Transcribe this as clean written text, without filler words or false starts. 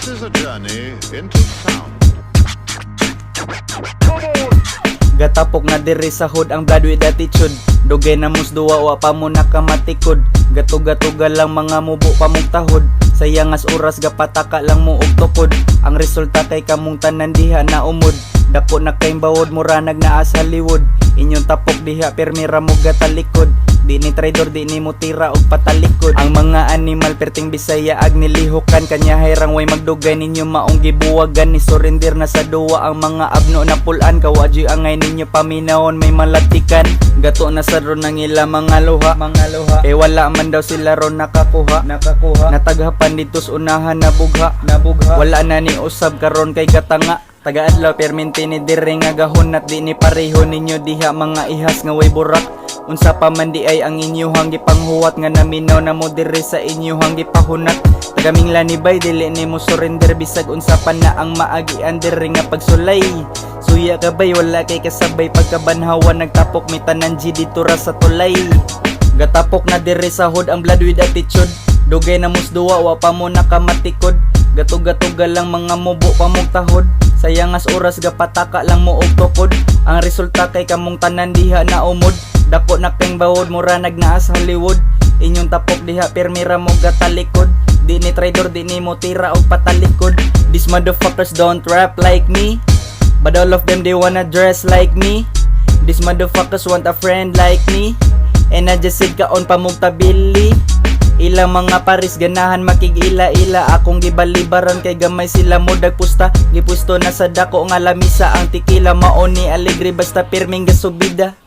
This is a journey into sound. Gatapok na diri sa hood ang blood with attitude. Dugay na musduwa wa pa mo nakamatikod. Gatugatuga lang mga mubo pa mong tahod. Sayang as oras gapataka lang mo og tukod. Ang resulta kay kamong tanan diha na umod. Dako na kay bawod mura nagnaas Hollywood. Inyong tapok diha permira mo gatalikod. Di ni traidor, di ni mo tira og patalikod. Ang mga animal perting Bisaya ag nilihukan. Kanya hayrang way magdugay ninyo maong gibuwagan. Ni surrender na sa duwa ang mga abno na pulan. Kawadyo angay ninyo paminahon may malatikan. Gato na sa ron ang ila mga luha. Kay wala man daw sila ron nakakuha. Nataghapan dito sa unahan na bugha. Wala na ni usab karon kay gatanga. Taga-adlaw perminti ni diri nga gahon at di ni pareho ninyo diha mga ihas nga way burak. Unsa pa man di ay ang inyuhang gipanghuwat nga naminaw na mo diri sa inyuhang gipahunat. Tagaming lanibay dili ni mo surrender bisag unsa pa na ang maagian diri nga pagsulay. Suya ka bay wala kay kasabay pagkabanhawan nagtapok mi tanan G dito ra sa tulay. Gatapok na diri sa hood ang blood with attitude. Dugay na musduwa wa pa mo nakamatikod. Gatug-gatuga lang mga mubo pa mong tahod. Sayang as oras gapataka lang mo og tukod. Ang resulta kay kamong tanan diha na umod. Dako na kay bawod mura nagnaas Hollywood. Inyong tapok diha permira mo gatalikod. Di ni traidor, di ni mo tira og patalikod. These motherfuckers don't rap like me, but all of them they wanna dress like me. These motherfuckers want a friend like me, and I just said kaon pa mong tabili. Ilang mga paris ganahan makigila-ila. Akong gibalibaran kay gamay sila mo dagpusta. Gipwesto na sa dako nga lamisa ang tikila. Maoni alegre basta pirming gasubida.